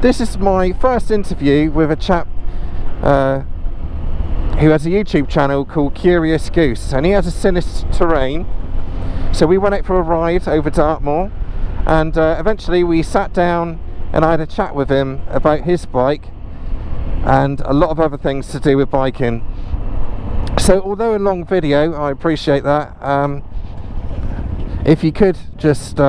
This is my first interview with a chap who has a YouTube channel called Curious Goose, and he has a SINNIS Terrain. So we went out for a ride over Dartmoor, and eventually we sat down and I had a chat with him about his bike and a lot of other things to do with biking. So although a long video, I appreciate that. If you could just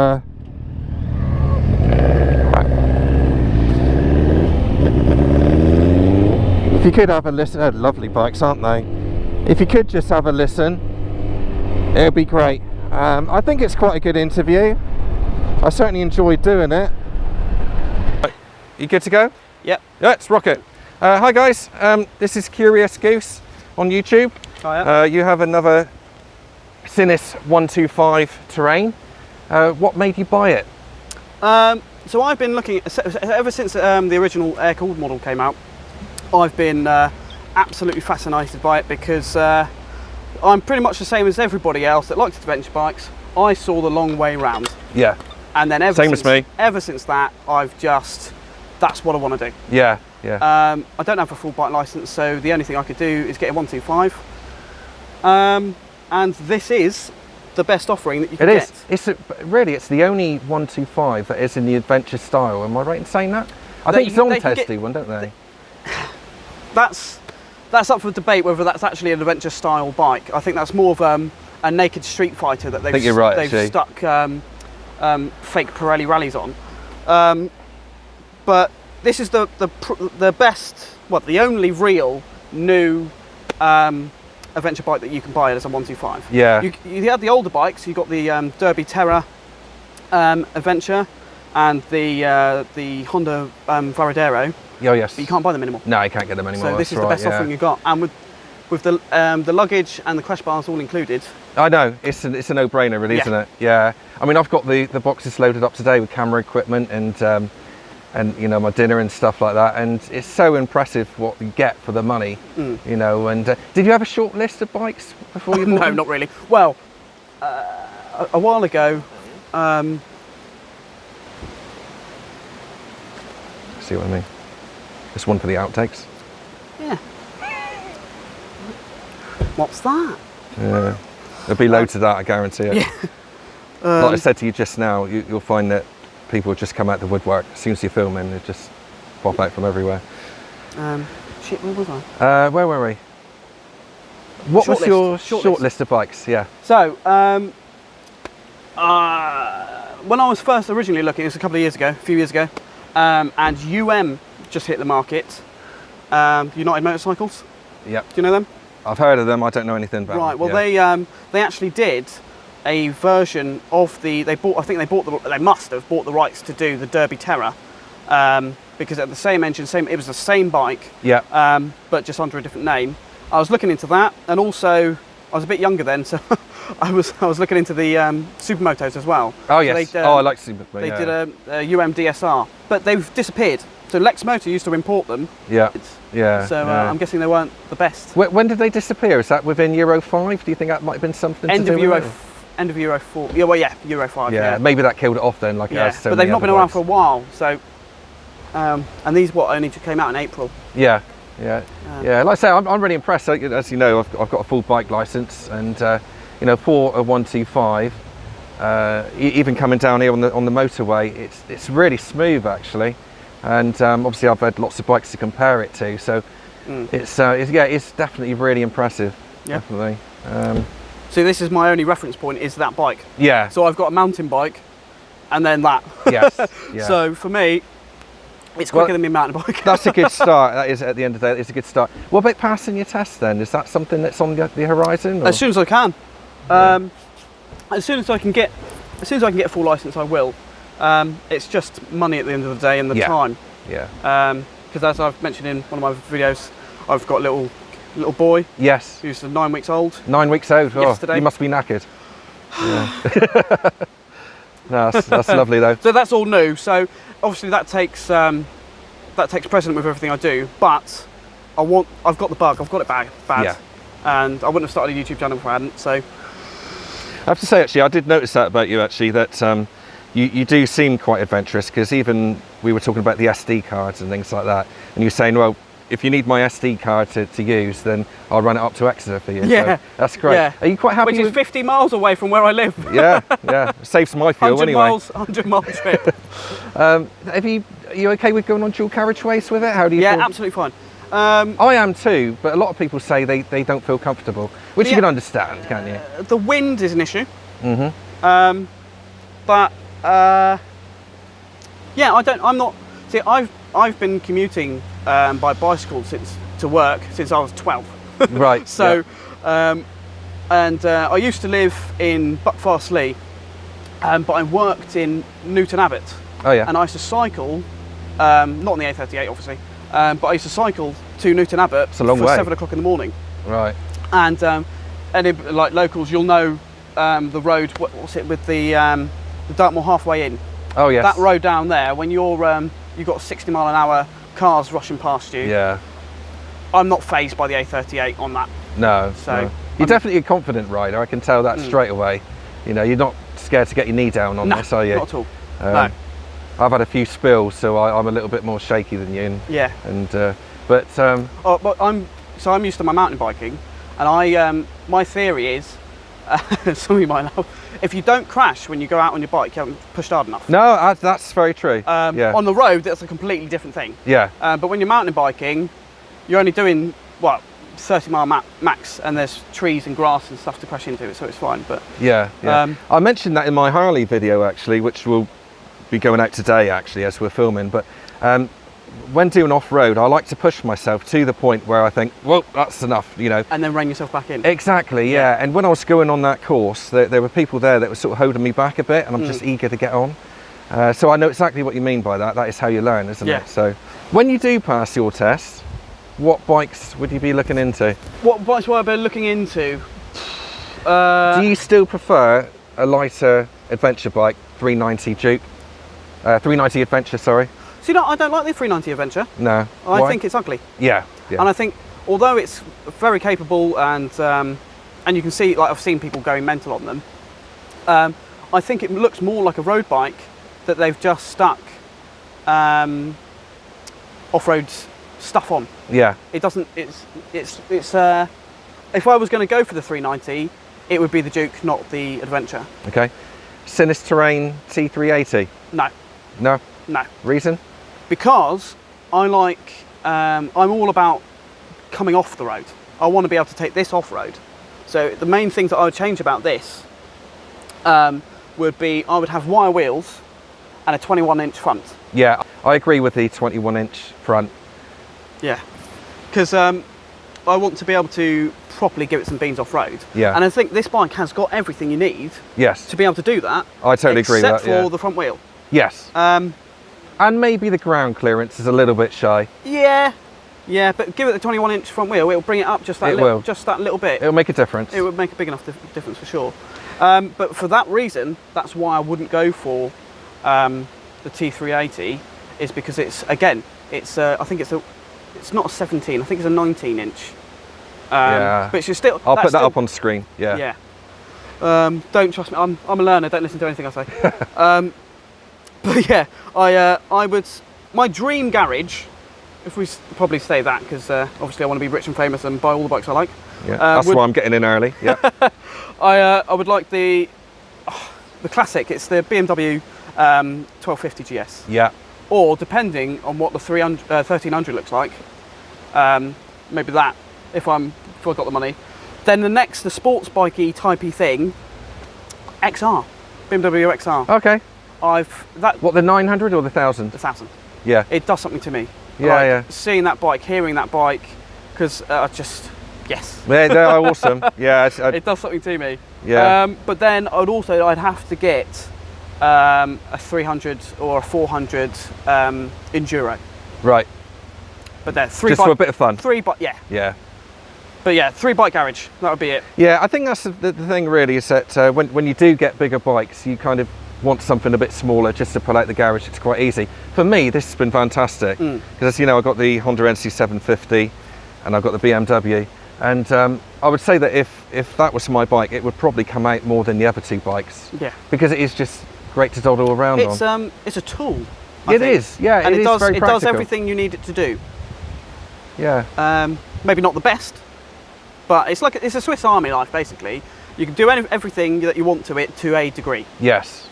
if you could have a listen. Oh, lovely bikes, aren't they? If you could just have a listen, it would be great. I think it's quite a good interview. I certainly enjoyed doing it. You good to go? Yep. Let's rock it. Hi guys, this is Curious Goose on YouTube. Hiya. You have another SINNIS 125 Terrain. What made you buy it? So I've been looking ever since the original air-cooled model came out. I've been absolutely fascinated by it because I'm pretty much the same as everybody else that likes adventure bikes. I saw the long way round. Yeah. And then Same as me. Ever since that, that's what I want to do. Yeah, yeah. I don't have a full bike license, so the only thing I could do is get a 125. And this is the best offering that you can get. It's the only 125 that is in the adventure style. Am I right in saying that? I think Zontest do one, don't they? That's up for debate whether that's actually an adventure style bike. I think that's more of a naked street fighter that they've stuck fake Pirelli rallies on. But this is the best, the only real new adventure bike that you can buy as a 125. Yeah. You had the older bikes. You got the Derby Terra Adventure and the Honda Varadero. Oh yes. But you can't buy them anymore. No, you can't get them anymore. So this is the best offering you got, and with the luggage and the crash bars all included. I know, it's a no-brainer really, isn't it? Yeah. I mean, I've got the boxes loaded up today with camera equipment and you know, my dinner and stuff like that, and it's so impressive what you get for the money. You know. And did you have a short list of bikes before you bought them? No, not really. Well, a while ago. See what I mean? Just one for the outtakes. Yeah. What's that? Yeah. There'll be loads of that, I guarantee it. Yeah. Like I said to you just now, you'll find that people just come out the woodwork as soon as you're filming. They just pop out from everywhere. Shit, where was I? Where were we? What was your short list of bikes? Yeah. So, when I was first originally looking, it was a few years ago, and just hit the market. United Motorcycles. Yeah. Do you know them? I've heard of them. I don't know anything about them. Right. Well, they actually did a version of they must have bought the rights to do the Derby Terra, because at the same engine, it was the same bike. Yeah. But just under a different name. I was looking into that, and also I was a bit younger then, so I was looking into the supermotos as well. Oh yes. So I like supermotos. They did a DSR, but they've disappeared. So Lex Motor used to import them. Yeah. Yeah. So I'm guessing they weren't the best. When did they disappear? Is that within Euro 5? Do you think that might have been something End to of do Euro, with it? End of Euro 4. Yeah, well, yeah, Euro 5. Yeah, maybe that killed it off then, like it has so but many they've not been other around bikes. for a while. So, and these only came out in April. Yeah, yeah, yeah. Like I say, I'm really impressed. As you know, I've got a full bike license, and you know, for a 125, even coming down here on the motorway, it's really smooth actually. And obviously, I've had lots of bikes to compare it to, so it's definitely really impressive. Yeah. Definitely. So this is my only reference point, is that bike. Yeah. So I've got a mountain bike, and then that. Yes. Yeah. So for me, it's quicker than my mountain bike. That's a good start. That is, at the end of the day, it's a good start. What about passing your test then? Is that something that's on the horizon? Or? As soon as I can. Yeah. As soon as I can get a full license, I will. It's just money at the end of the day and the time. Yeah. Because as I've mentioned in one of my videos, I've got a little boy. Yes. Who's 9 weeks old. 9 weeks old. Yesterday. Oh, you must be knackered. Yeah. No, that's lovely though. So that's all new. So obviously that takes precedent with everything I do. But I've got the bug. I've got it bad. Yeah. And I wouldn't have started a YouTube channel if I hadn't. So I have to say, actually, I did notice that about you, actually, that you do seem quite adventurous, because even we were talking about the SD cards and things like that, and you're saying, well, if you need my SD card to use, then I'll run it up to Exeter for you. Yeah, so that's great. Yeah. Are you quite happy? Which is 50 miles away from where I live. Yeah, yeah. Saves my fuel 100 anyway. 100 mile trip. Are you okay with going on dual carriageways with it? How do you feel? Yeah, absolutely fine. I am too, but a lot of people say they don't feel comfortable, which you can understand, can't you? The wind is an issue. Mm-hmm. But yeah, I'm not. See, I've been commuting by bicycle to work since I was 12. Right. So, I used to live in Buckfastleigh, but I worked in Newton Abbot. Oh yeah. And I used to cycle, not on the A38 obviously, but I used to cycle to Newton Abbot it's a long for way. 7 o'clock in the morning. Right. And like locals, you'll know the road. What's it with the Dartmoor halfway in? Oh yes. That road down there, when you've got 60 mile an hour cars rushing past you. Yeah. I'm not phased by the A38 on that. No. So no. You're definitely a confident rider. I can tell that straight away. You know, you're not scared to get your kney down on this, are you? Not at all. No. I've had a few spills, so I'm a little bit more shaky than you. But I'm used to my mountain biking, and my theory is, some of you might know, if you don't crash when you go out on your bike, you haven't pushed hard enough. No, that's very true. Yeah. On the road, that's a completely different thing. Yeah. But when you're mountain biking, you're only doing 30 mile max, and there's trees and grass and stuff to crash into it, so it's fine. But yeah. I mentioned that in my Harley video actually, which will be going out today actually as we're filming. But when doing off-road, I like to push myself to the point where I think, well, that's enough, you know. And then rein yourself back in. Exactly, yeah. And when I was going on that course, there were people there that were sort of holding me back a bit, and I'm just eager to get on. So I know exactly what you mean by that. That is how you learn, isn't it? So when you do pass your test, what bikes would you be looking into? What bikes would I be looking into? Do you still prefer a lighter adventure bike, 390 Duke? 390 Adventure, sorry. So, you know, I don't like the 390 Adventure. No. I think it's ugly. Yeah. And I think, although it's very capable and you can see, like I've seen people going mental on them, I think it looks more like a road bike that they've just stuck off-road stuff on. Yeah. It doesn't. It's. If I was going to go for the 390, it would be the Duke, not the Adventure. Okay. SINNIS Terrain T380. No. No. No. Reason? Because I'm all about coming off the road. I want to be able to take this off-road. So the main things that I would change about this would be I would have wire wheels and a 21-inch front. Yeah, I agree with the 21-inch front. Yeah, because I want to be able to properly give it some beans off-road. Yeah. And I think this bike has got everything you need. Yes. To be able to do that. I totally agree with that. Except for the front wheel. Yes. And maybe the ground clearance is a little bit shy. Yeah. Yeah, but give it the 21-inch front wheel, it'll bring it up just that little bit. It'll make a difference. It would make a big enough difference for sure. But for that reason, that's why I wouldn't go for the T380, is because it's I think it's not a 17, I think it's a 19-inch. Yeah. But it's still. I'll put that up on screen. Yeah. Yeah. Don't trust me. I'm a learner. Don't listen to anything I say. But yeah, I would. My dream garage, if we probably say that, because obviously I want to be rich and famous and buy all the bikes I like. Yeah. That's why I'm getting in early. Yeah. I would like the classic. It's the BMW 1250 GS. Yeah. Or depending on what the 1300 looks like, maybe that. If I've got the money, then the sports bikey typey thing, XR, BMW XR. Okay. What, the 900 or the 1000? The 1000. Yeah. It does something to me. Yeah, Seeing that bike, hearing that bike, because yes. Yeah, they are awesome. Yeah. It does something to me. Yeah. But then I'd have to get a 300 or a 400 enduro. Right. But they're just for a bit of fun. Yeah. Yeah. But yeah, 3 bike garage, that would be it. Yeah, I think that's the thing really, is that when you do get bigger bikes, you kind of want something a bit smaller just to pull out the garage. It's quite easy. For me, this has been fantastic, because as you know, I've got the Honda NC750 and I've got the BMW, and I would say that if that was my bike, it would probably come out more than the other 2 bikes. Yeah. Because it is just great to dawdle around on. It's a tool. It is, yeah, and it is very practical. It does everything you need it to do. Yeah. Maybe not the best, but it's a Swiss Army knife basically. You can do everything that you want to it to a degree. Yes.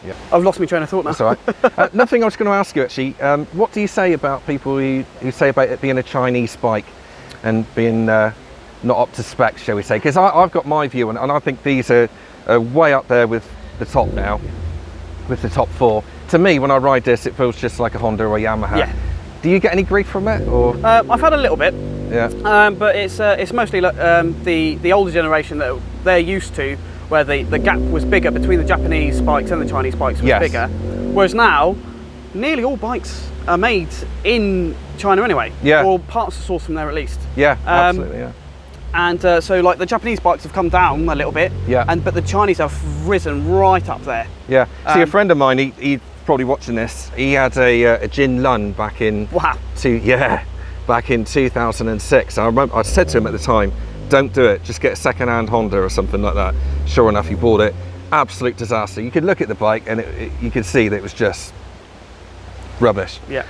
Yeah. I've lost my train of thought now. That's all right. Another thing I was going to ask you actually, what do you say about people who say about it being a Chinese bike and being not up to spec, shall we say? Because I've got my view and I think these are way up there with the top now, with the top 4. To me, when I ride this, it feels just like a Honda or a Yamaha. Yeah. Do you get any grief from it? Or I've had a little bit. Yeah. But it's mostly like, the older generation that they're used to, where the gap was bigger between the Japanese bikes and the Chinese bikes was bigger. Whereas now, nearly all bikes are made in China anyway. Yeah. Or parts are sourced from there at least. Yeah, absolutely, yeah. And so like the Japanese bikes have come down a little bit. Yeah. But the Chinese have risen right up there. Yeah. See, a friend of mine, he's probably watching this, he had a Jin Lun back in... Wow. Back in 2006. I remember I said to him at the time, don't do it, just get a second-hand Honda or something like that. Sure enough, he bought it. Absolute disaster. You could look at the bike and you could see that it was just rubbish. Yeah.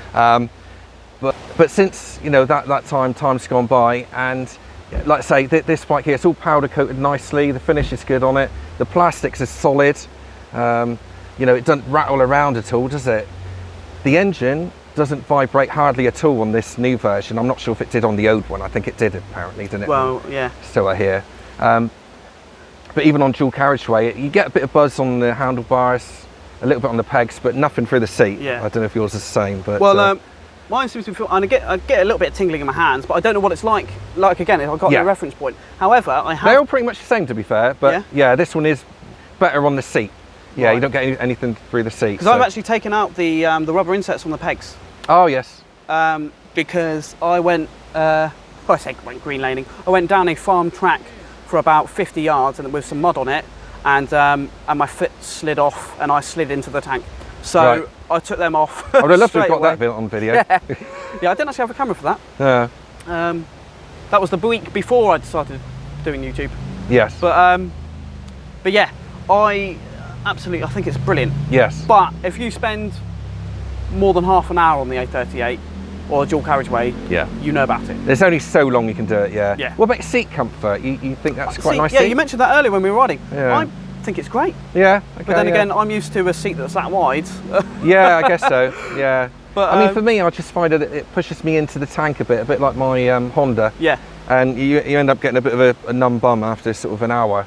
But since, you know, that time's gone by, and like I say, this bike here, it's all powder coated nicely, the finish is good on it, the plastics is solid, you know, it doesn't rattle around at all, does it? The engine doesn't vibrate hardly at all on this new version. I'm not sure if it did on the old one. I think it did apparently, didn't it? Well, yeah. So I hear. But even on dual carriageway, you get a bit of buzz on the handlebars, a little bit on the pegs, but nothing through the seat. Yeah. I don't know if yours is the same, but... Well, mine seems to feel, and I get a little bit of tingling in my hands, but I don't know what it's like. Like again, I've got no reference point. However, I have... They're all pretty much the same, to be fair, but yeah, this one is better on the seat. Yeah, right. You don't get anything through the seat. Because I've actually taken out the rubber insets on the pegs. Oh, yes. Because I went, I went green laning. I went down a farm track for about 50 yards and with some mud on it, and my foot slid off and I slid into the tank. So I took them off. I would love to have got that bit on video. Yeah. Yeah, I didn't actually have a camera for that. Yeah. That was the week before I'd started doing YouTube. Yes. But yeah, I think it's brilliant. Yes. But if you spend more than half an hour on the A38 or a dual carriageway, you know about it. There's only so long you can do it, yeah. Yeah. What about seat comfort? You think that's quite nice? Yeah, you mentioned that earlier when we were riding. Yeah. I think it's great. Yeah, okay, but then again, I'm used to a seat that's that wide. Yeah, I guess so, yeah. But I mean, for me, I just find that it pushes me into the tank a bit like my Honda. Yeah. And you end up getting a bit of a numb bum after sort of an hour.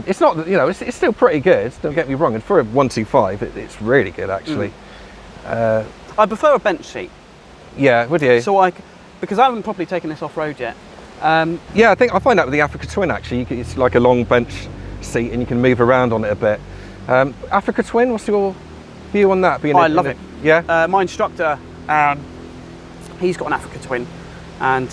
It's not, you know, it's still pretty good, don't get me wrong, and for a 125, it's really good, actually. I prefer a bench seat. Yeah, would you? So because I haven't properly taken this off-road yet. Yeah, I find that with the Africa Twin, actually. It's like a long bench seat and you can move around on it a bit. Africa Twin, what's your view on that? I love it. Yeah? My instructor, he's got an Africa Twin, and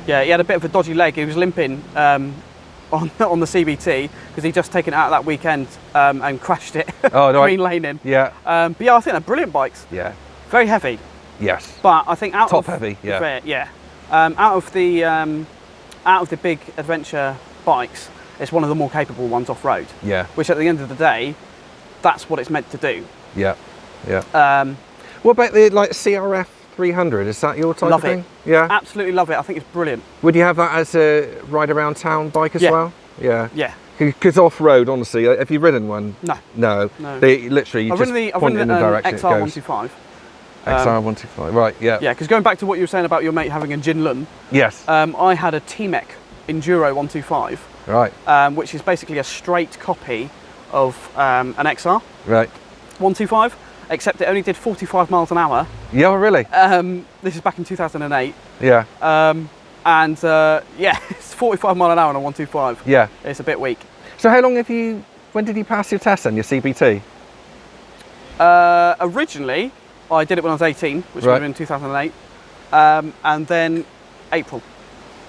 yeah, he had a bit of a dodgy leg. He was limping on the CBT because he'd just taken it out that weekend and crashed it. Oh, no, green laning. Yeah. But yeah, I think they're brilliant bikes. Yeah. Very heavy. Yes. But I think top heavy. Yeah. Yeah. Out of the big adventure bikes, it's one of the more capable ones off road. Yeah. Which at the end of the day, that's what it's meant to do. Yeah. Yeah. What about the CRF 300? Is that your type of thing? Love it. Yeah. Absolutely love it. I think it's brilliant. Would you have that as a ride around town bike as well? Yeah. Yeah. Because off road, honestly, have you ridden one? No. No. They literally I've just point in the direction it goes. XR125. XR125. Right. Yeah. Yeah. Because going back to what you were saying about your mate having a Jin Lun. Yes. I had a T-Mech Enduro 125. Right. Which is basically a straight copy of an XR. Right. 125, except it only did 45 miles an hour. Yeah, really? This is back in 2008. Yeah. Yeah, it's 45 mile an hour on a 125. Yeah. It's a bit weak. So how long when did you pass your test then, your CBT? Originally, I did it when I was 18, which would have been 2008. And then April.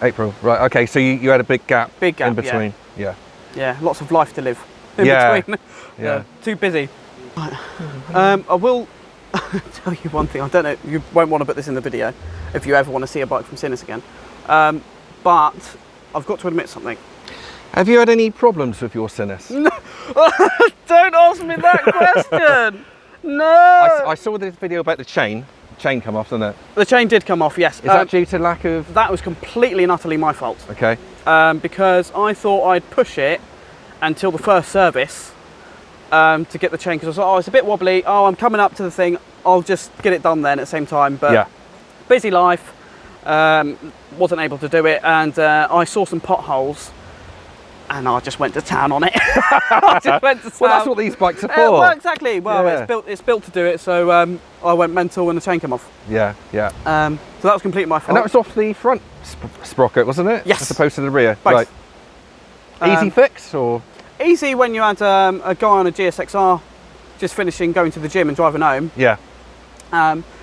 April, right, okay, so you had a big gap in between. Yeah. Yeah, lots of life to live in between. Yeah. Too busy. I will tell you one thing. I don't know, you won't want to put this in the video if you ever want to see a bike from SINNIS again. But I've got to admit something. Have you had any problems with your SINNIS? No. Don't ask me that question. No. I saw this video about the chain come off, didn't it? The chain did come off, yes. Is that due to lack of... That was completely and utterly my fault. Okay. Because I thought I'd push it until the first service to get the chain, because I was like, oh, it's a bit wobbly. Oh, I'm coming up to the thing. I'll just get it done then at the same time. But yeah. Busy life, wasn't able to do it, and I saw some potholes, and I just went to town on it. I just went to town. Well, that's what these bikes are for. Well, exactly. Well, yeah. it's built to do it, so I went mental when the chain came off. Yeah, yeah. So that was completely my fault. And that was off the front sprocket, wasn't it? Yes. As opposed to the rear. Both. Right. Easy fix, or? Easy when you had a guy on a GSXR just finishing going to the gym and driving home. Yeah.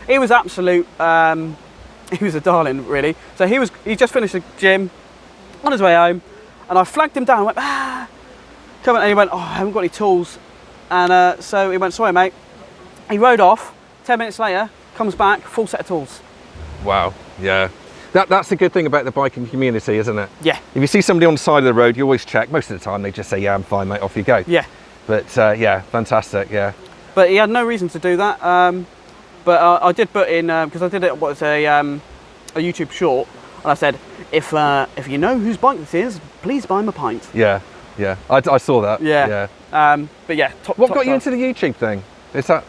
He was absolute, he was a darling, really. So he just finished the gym on his way home, and I flagged him down and went, ah, come on, and he went, oh, I haven't got any tools. And so he went, sorry, mate. He rode off, 10 minutes later, comes back, full set of tools. Wow, yeah. That's the good thing about the biking community, isn't it? Yeah. If you see somebody on the side of the road, you always check. Most of the time, they just say, yeah, I'm fine, mate, off you go. Yeah. But yeah, fantastic, yeah. But he had no reason to do that. But I did put in, because I did it, what was a YouTube short, and I said, if you know whose bike this is, please buy him a pint. Yeah, yeah. I saw that. Yeah. But yeah, What got you into the YouTube thing? Is that?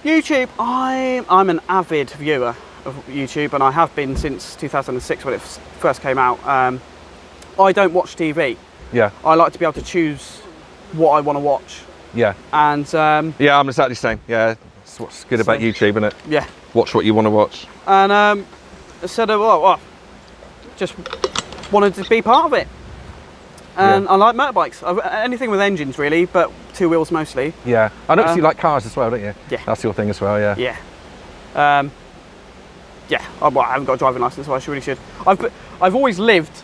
YouTube, I'm an avid viewer of YouTube, and I have been since 2006 when it first came out. I don't watch TV. Yeah. I like to be able to choose what I want to watch. Yeah. And yeah, I'm exactly the same. Yeah, that's what's good about YouTube, isn't it? Yeah. Watch what you want to watch. And I said, well, just wanted to be part of it. And I like motorbikes. Anything with engines, really, but two wheels mostly. Yeah. I noticed you like cars as well, don't you? Yeah. That's your thing as well, yeah. Yeah. Yeah. I haven't got a driving license, so I really should. I've always lived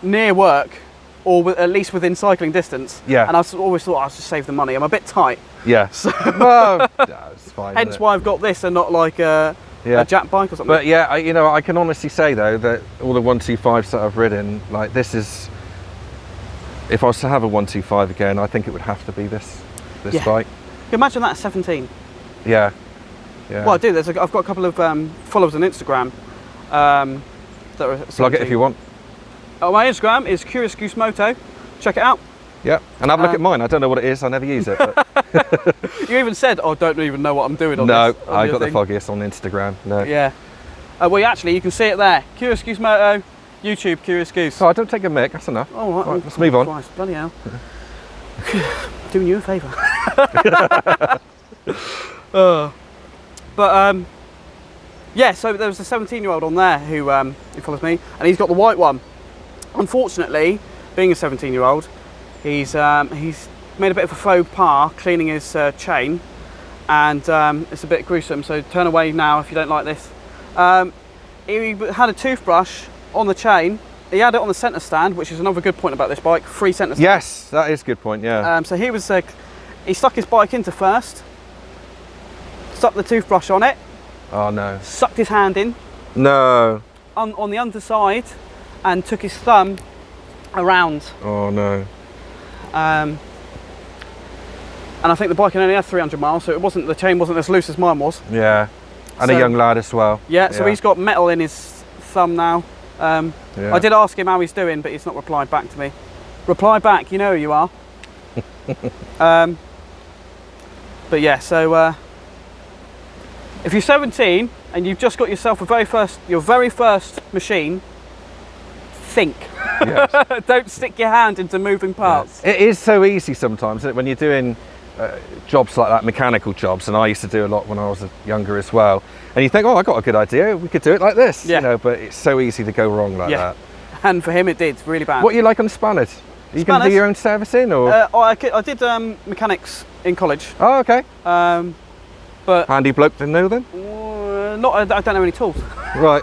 near work, or at least within cycling distance. Yeah. And I've always thought I'll just save the money. I'm a bit tight. Yeah. So well, it's fine. Hence why I've got this and not like a Jap bike or something. But yeah, I can honestly say though that all the 125s that I've ridden, like this is, if I was to have a 125 again, I think it would have to be this bike. Imagine that at 17. Yeah. Yeah. Well, I do. I've got a couple of followers on Instagram that are 17. Plug it if you want. My Instagram is Curious Goose Moto. Check it out. Yeah, and have a look at mine. I don't know what it is. I never use it. But You even said, "Oh, don't even know what I'm doing on no, this." No, I got the foggiest on Instagram. No. Yeah. Well, actually, you can see it there. Curious Goose Moto, YouTube Curious Goose. So I don't take a mic. That's enough. Oh, right. Let's move on. Christ, bloody hell. Doing you a favour. Yeah, so there was a 17-year-old on there who follows me, and he's got the white one. Unfortunately, being a 17-year-old, he's made a bit of a faux pas cleaning his chain, and it's a bit gruesome, so turn away now if you don't like this. He had a toothbrush on the chain. He had it on the centre stand, which is another good point about this bike, free centre stand. Yes, that is a good point, yeah. So he stuck his bike into first, stuck the toothbrush on it. Oh no. Sucked his hand in. No. On the underside, and took his thumb around. Oh no. And I think the bike only had 300 miles, so the chain wasn't as loose as mine was. Yeah. And a young lad as well. Yeah, so he's got metal in his thumb now. Yeah. I did ask him how he's doing, but he's not replied back to me. Reply back, you know who you are. But yeah, so if you're 17 and you've just got yourself your very first machine, think. Yes. Don't stick your hand into moving parts. Yes. It is so easy sometimes when you're doing jobs like that, mechanical jobs, and I used to do a lot when I was younger as well. And you think, oh, I got a good idea, we could do it like this. Yeah. You know, but it's so easy to go wrong like that. And for him it did, really bad. What are you like on spanners? Are you going to do your own servicing, or? I did mechanics in college. Oh, okay. But handy bloke to know then? I don't have any tools. Right.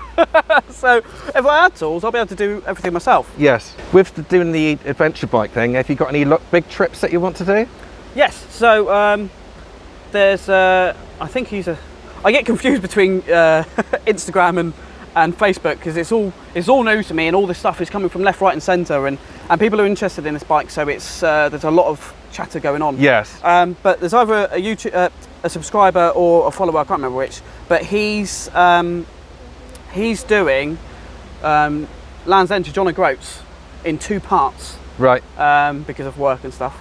So if I had tools, I'll be able to do everything myself. Yes. With doing the adventure bike thing, have you got any big trips that you want to do? Yes. So there's I think I get confused between Instagram and Facebook, because it's all new to me, and all this stuff is coming from left, right, and centre, and people are interested in this bike. So it's there's a lot of chatter going on. Yes. But there's either a YouTube a subscriber or a follower, I can't remember which, but he's doing Land's End to John O'Groats in 2 parts. Right. Because of work and stuff.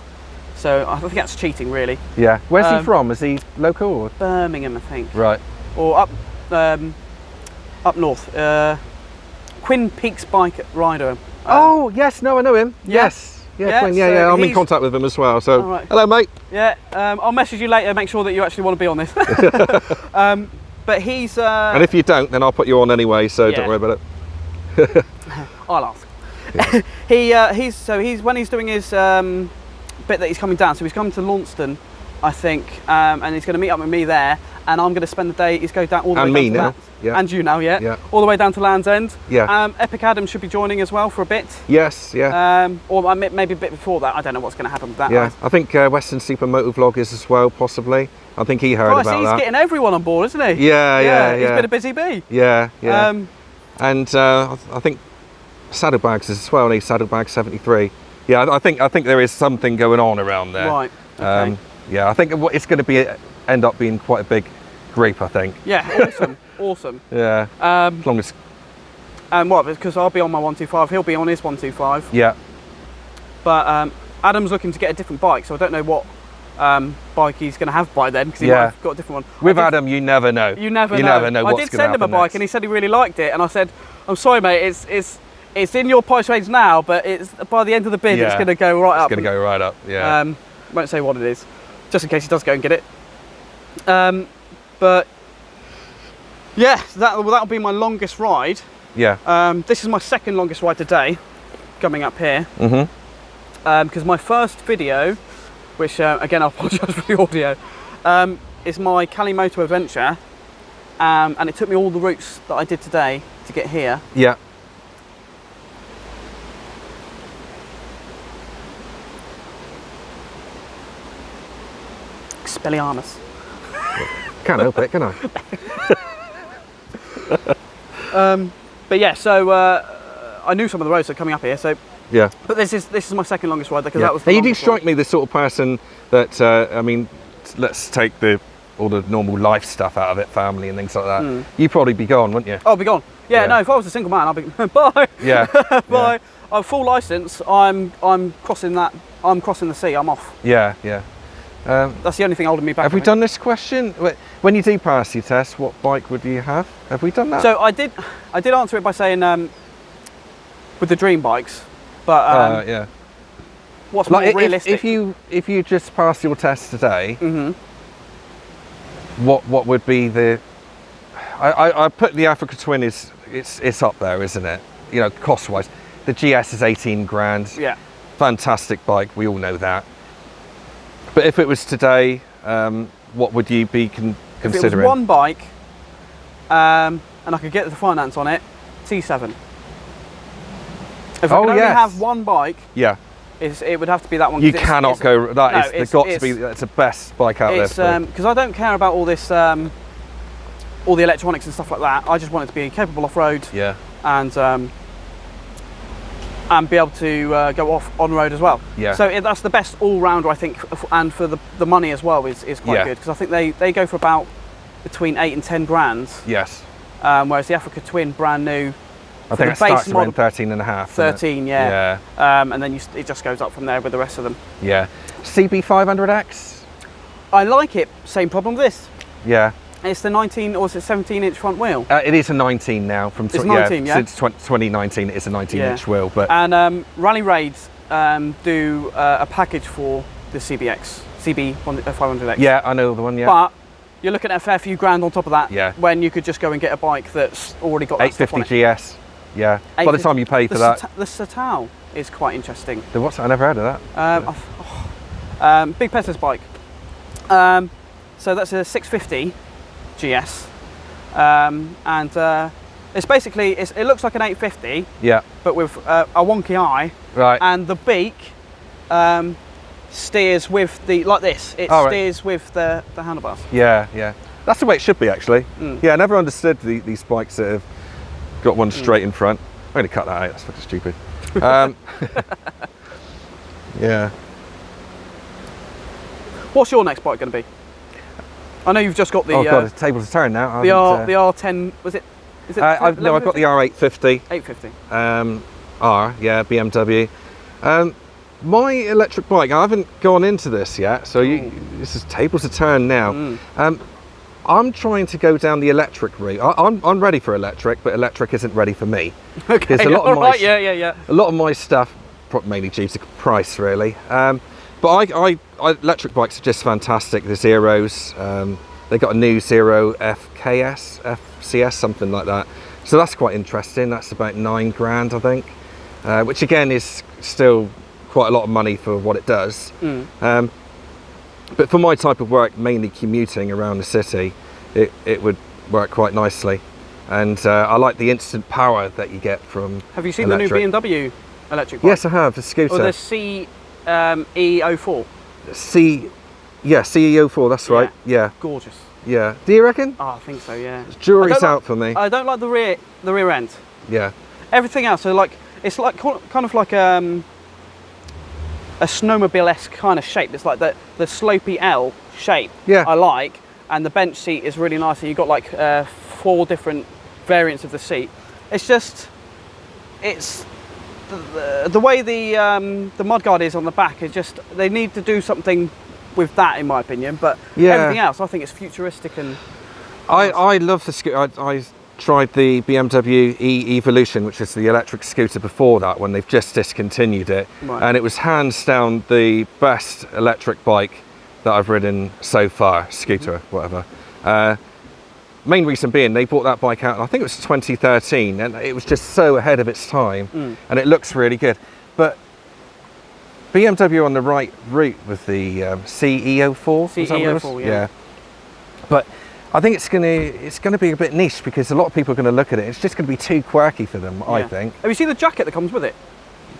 So I think that's cheating, really. Yeah. Where's he from? Is he local? Or? Birmingham, I think. Right. Or up north. Quinn Peaks Bike Rider. Oh yes, no, I know him. Yeah. Yes. Yeah, Quinn, yeah, so yeah. I'm in contact with him as well. So, right. Hello, mate. Yeah, I'll message you later. Make sure that you actually want to be on this. But he's. And if you don't, then I'll put you on anyway. So don't worry about it. I'll ask. He's when he's doing his bit that he's coming down. So he's coming to Launceston, I think, and he's going to meet up with me there. And I'm going to spend the day. He's going down all the way down to now. Yeah. And you now, yeah. All the way down to Land's End. Yeah. Epic Adam should be joining as well for a bit. Yes, yeah. Or maybe a bit before that. I don't know what's going to happen with that. Yeah, I think Western Supermotovlogs as well, possibly. I think he heard about that. He's getting everyone on board, isn't he? Yeah. He's been a busy bee. Yeah. And I think Saddlebags as well. He's Saddlebags 73. Yeah, I think there is something going on around there. Right. Okay. Yeah, I think it's going to end up being quite a big group, I think. Yeah, awesome. Yeah. As long as. And what? Because I'll be on my 125, he'll be on his 125. Yeah. But Adam's looking to get a different bike, so I don't know what bike he's going to have by then, because he might have got a different one. With Adam, you never know. You never know. I did send him a bike, and he said he really liked it, and I said, "I'm sorry, mate. It's in your price range now, but it's by the end of the bid, it's going to go right up." It's going to go right up. Yeah. Won't say what it is, just in case he does go and get it. But yeah, that'll be my longest ride. Yeah. This is my second longest ride today, coming up here. Because my first video, which again I apologise for the audio, is my Cali Moto adventure, and it took me all the routes that I did today to get here. Yeah. Expelliarmus. Can't help it, can I? But yeah, so I knew some of the roads that are coming up here, so yeah. But this is my second longest ride, because that was the you do strike ride. me the sort of person that I mean, let's take all the normal life stuff out of it, family and things like that. You'd probably be gone, wouldn't you? Oh, be gone. Yeah, no, if I was a single man, I'd be bye. Yeah. Bye. Yeah. I'm full license. I'm crossing that. I'm crossing the sea. I'm off. Yeah. That's the only thing holding me back. Have we done this question? When you do pass your test, what bike would you have? Have we done that? So I did answer it by saying with the dream bikes, but yeah. What's more realistic? If you just passed your test today, what would be the? I put the Africa Twin it's up there, isn't it? You know, cost wise, the GS is 18 grand. Yeah. Fantastic bike. We all know that. But if it was today, what would you be considering? If it was one bike, and I could get the finance on it, T7. If I could only have one bike, it would have to be that one. You cannot go. That's the best bike out there. Because I don't care about all this, all the electronics and stuff like that. I just want it to be capable off-road. Yeah. And be able to go off on road as well. Yeah. So that's the best all-rounder, I think, and for the money as well is quite good, because I think they go for about between 8 and 10 grand. Yes. Whereas the Africa Twin, brand new, I think it starts around 13 and a half. 13, yeah. And then it just goes up from there with the rest of them. Yeah. CB500X. I like it. Same problem with this. Yeah. It's the 19 or is it 17-inch front wheel? It is a 19 now. It's 19, since 2019, it's a 19-inch wheel. But Rally Raids do a package for the CB500X. Yeah, I know the one. Yeah. But you're looking at a fair few grand on top of that. Yeah. When you could just go and get a bike that's already got that 850 GS. Yeah. By the time you pay for that. The Satao is quite interesting. The what's? I never heard of that. Big Peter's bike. So that's a 650 GS, and it's basically it looks like an 850. Yeah. But with a wonky eye. Right. And the beak steers with like this. It steers with the handlebars. Yeah. That's the way it should be, actually. Yeah, I never understood these bikes that have got one straight in front. I'm going to cut that out, that's fucking stupid. Yeah. What's your next bike going to be? I know you've just got the... Oh god, the tables are turned now. The R10, was it? Is it no, I've got the R850. 850. R, yeah, BMW. My electric bike, I haven't gone into this yet, so this is tables are turned now. I'm trying to go down the electric route. I'm ready for electric, but electric isn't ready for me. Okay, a lot of my, yeah. A lot of my stuff, mainly due to price, really. But electric bikes are just fantastic. The Zeros, they got a new Zero FCS, something like that. So that's quite interesting. That's about £9 I think, which again is still quite a lot of money for what it does. But for my type of work, mainly commuting around the city, it would work quite nicely. And I like the instant power that you get from Have you seen electric. the new BMW electric bike? Yes, I have, the scooter. Or the CE04? CE04, that's right, yeah. Gorgeous. Yeah. Do you reckon? Oh, I think so, yeah. Jury's out for me. I don't like the rear end. Yeah. Everything else, so like, it's like kind of like a snowmobile-esque kind of shape. It's like the slopey L shape. Yeah. I like, and the bench seat is really nice. And you've got like 4 different variants of the seat. It's just, it's the way the mudguard is on the back is just, they need to do something with that, in my opinion. But everything else, I think it's futuristic and. I love the scooter. I tried the BMW E-Evolution, which is the electric scooter before that, when they've just discontinued it. Right. And it was hands down the best electric bike that I've ridden so far, scooter, whatever. Main reason being, they brought that bike out, I think it was 2013, and it was just so ahead of its time, and it looks really good. But BMW on the right route with the CE04? CE04, yeah. But I think it's gonna be a bit niche because a lot of people are gonna look at it. It's just gonna be too quirky for them, I think. Have you seen the jacket that comes with it?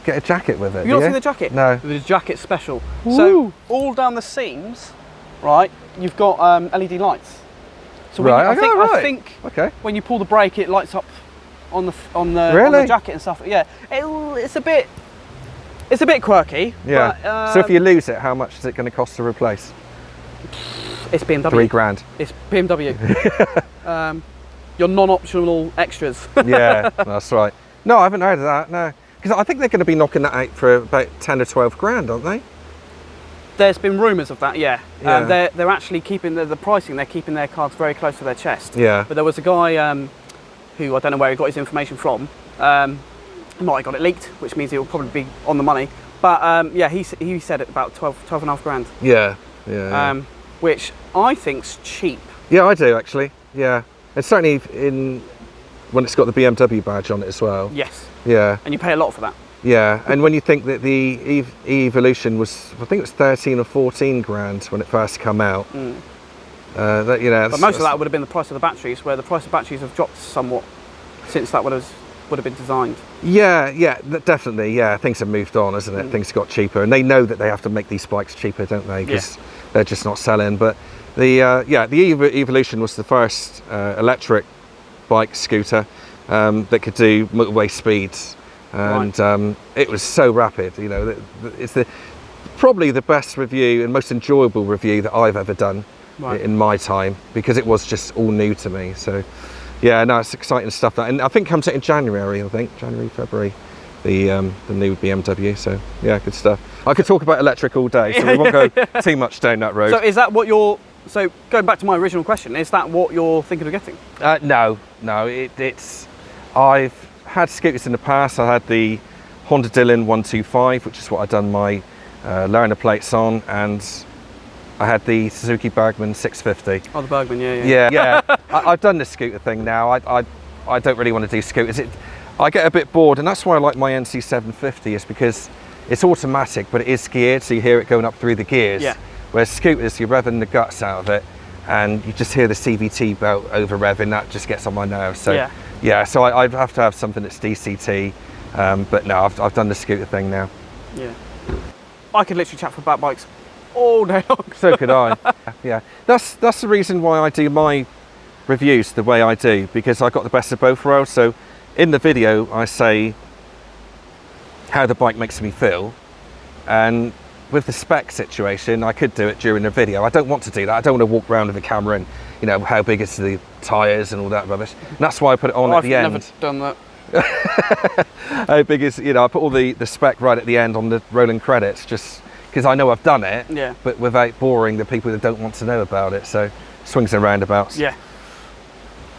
Get a jacket with it. Have you not seen the jacket? No. The jacket special. Woo. So all down the seams, right? You've got LED lights. So when I think when you pull the brake, it lights up on the jacket and stuff. Yeah, it's a bit quirky. Yeah. But, so if you lose it, how much is it going to cost to replace? It's BMW. £3. It's BMW. Your non-optional extras. Yeah, that's right. No, I haven't heard of that. No, because I think they're going to be knocking that out for about 10 or 12 grand, aren't they? There's been rumours of that, yeah. They're actually keeping the pricing. They're keeping their cards very close to their chest. Yeah. But there was a guy who I don't know where he got his information from. He might have got it leaked, which means he'll probably be on the money. But yeah, he said it about 12 and a half grand. Yeah. Which I think's cheap. Yeah, I do actually. Yeah, and certainly when it's got the BMW badge on it as well. Yes. Yeah. And you pay a lot for that. Yeah, and when you think that the E-Evolution was, I think it was 13 or 14 grand when it first came out. But most of that would have been the price of the batteries, where the price of batteries have dropped somewhat since that would have been designed. Yeah, definitely. Yeah, things have moved on, hasn't it? Things got cheaper, and they know that they have to make these bikes cheaper, don't they? Because they're just not selling. But the Evolution was the first electric bike scooter that could do motorway speeds. And it was so rapid, you know. It's probably the best review and most enjoyable review that I've ever done in my time, because it was just all new to me. So yeah, no, it's exciting stuff. And I think it comes out in January, January, February, the new BMW. So yeah, good stuff. I could talk about electric all day, so we won't go too much down that road. So is that what so going back to my original question, is that what you're thinking of getting? No, I've had scooters in the past. I had the Honda Dylan 125, which is what I'd done my learner plates on, and I had the Suzuki Bergman 650. Oh, the Bergman, yeah. I've done the scooter thing now. I don't really want to do scooters. I get a bit bored, and that's why I like my NC 750, is because it's automatic, but it is geared, so you hear it going up through the gears. Yeah. Whereas scooters, you're revving the guts out of it, and you just hear the CVT belt over revving. That just gets on my nerves. So so I'd have to have something that's DCT, but no, I've done the scooter thing now. Yeah, I could literally chat about bikes all day long. So could I. Yeah, that's the reason why I do my reviews the way I do, because I got the best of both worlds. So in the video I say how the bike makes me feel, and with the spec situation I could do it during the video. I don't want to do that. I don't want to walk around with the camera and, you know, how big is the tyres and all that rubbish. And that's why I put it on at the end. I've never done that. How big is, you know, I put all the spec right at the end on the rolling credits, just because I know I've done it, yeah, but without boring the people that don't want to know about it. So swings and roundabouts. Yeah.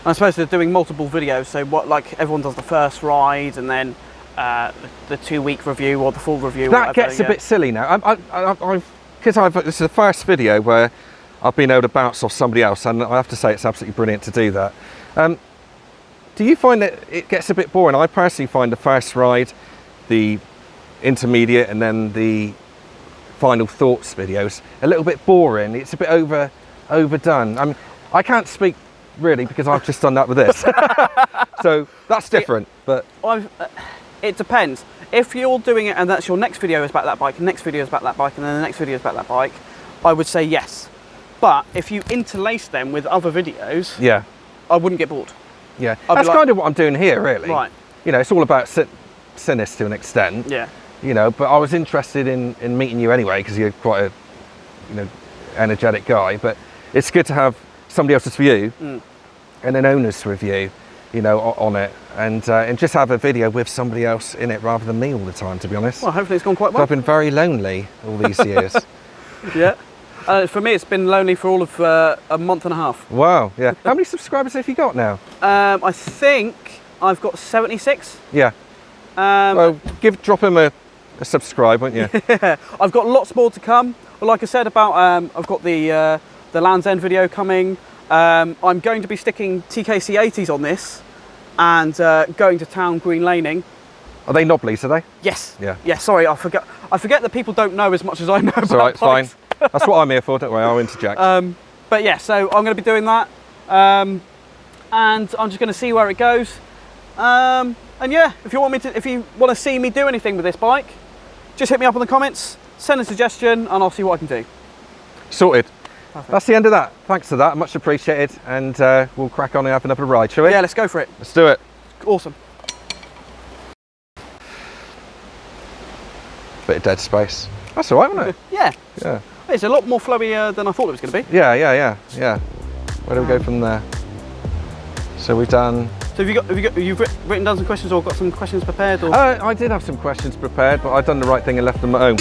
I suppose they're doing multiple videos, so what, like everyone does the first ride and then the 2-week review or the full review. That gets a bit silly now. Because this is the first video where I've been able to bounce off somebody else, and I have to say it's absolutely brilliant to do that. Do you find that it gets a bit boring? I personally find the first ride, the intermediate, and then the final thoughts videos a little bit boring. It's a bit overdone. I can't speak really because I've just done that with this. So that's different. But it depends. If you're doing it and that's your next video is about that bike, and next video is about that bike, and then the next video is about that bike, I would say yes. But if you interlace them with other videos, yeah, I wouldn't get bored. Yeah, that's kind of what I'm doing here, really. Right. You know, it's all about SINNIS to an extent. Yeah. You know, but I was interested in meeting you anyway because you're quite a, you know, energetic guy. But it's good to have somebody else's view and an owner's review, you know, on it, and just have a video with somebody else in it rather than me all the time, to be honest. Well, hopefully it's gone quite well. I've been very lonely all these years. Yeah. For me, it's been lonely for all of a month and a half. Wow. Yeah. How many subscribers have you got now? I think I've got 76. Yeah. Well, drop him a subscribe, won't you? Yeah. I've got lots more to come. Well, like I said about, I've got the Land's End video coming. I'm going to be sticking TKC 80s on this and going to town green laning. Are they knobblies, are they? Yes. Yeah. Yeah. Sorry, I forget that people don't know as much as I know. It's all right. It's fine. That's what I'm here for. Don't worry. I'll interject. But yeah, so I'm going to be doing that, and I'm just going to see where it goes. And yeah, if you want to see me do anything with this bike, just hit me up in the comments, send a suggestion, and I'll see what I can do. Sorted. Perfect. That's the end of that. Thanks for that. Much appreciated. And we'll crack on and have another ride, shall we? Yeah, let's go for it. Let's do it. Awesome. Bit of dead space. That's all right, isn't it? Yeah. Yeah. It's a lot more flowy than I thought it was going to be. Yeah. Where do we go from there? So we've done. So you've written down some questions or got some questions prepared? Or? I did have some questions prepared, but I've done the right thing and left them at home.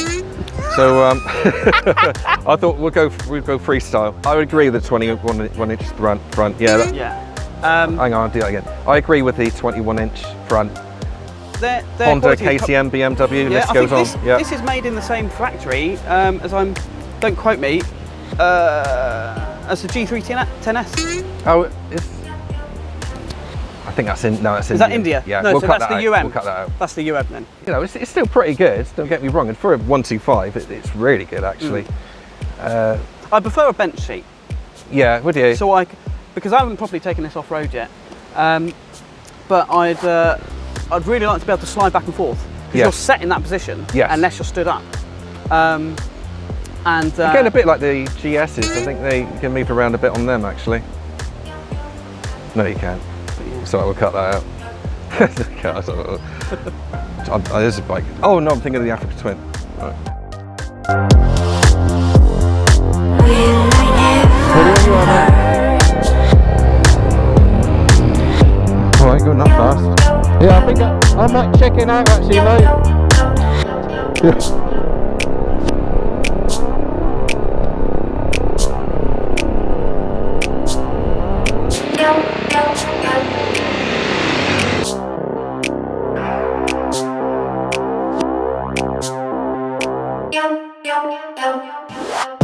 So I thought we'll go freestyle. I would agree with the 21-inch front. Yeah. Yeah. Hang on, I'll do that again. I agree with the 21-inch front. Their Honda, KTM, BMW. Yeah, list goes on. Yeah. This is made in the same factory as don't quote me, as the G3 10S. Oh, I think that's in. No, that's India. Is that India? Yeah. No, we'll so cut that's that the out. UM. We'll cut that out. That's the UM then. You know, it's still pretty good. Don't get me wrong. And for a 125, it's really good actually. I prefer a bench seat. Yeah, would you? So because I haven't properly taken this off road yet, but I'd really like to be able to slide back and forth because you're set in that position unless you're stood up. And again, a bit like the GSs. I think they can move around a bit on them actually. No, you can't. So we'll cut that out. There's a bike. Oh no, I'm thinking of the Africa Twin. Right. Alright, going up fast. Yeah, I think I might check it out actually, mate. Yeah. Yo.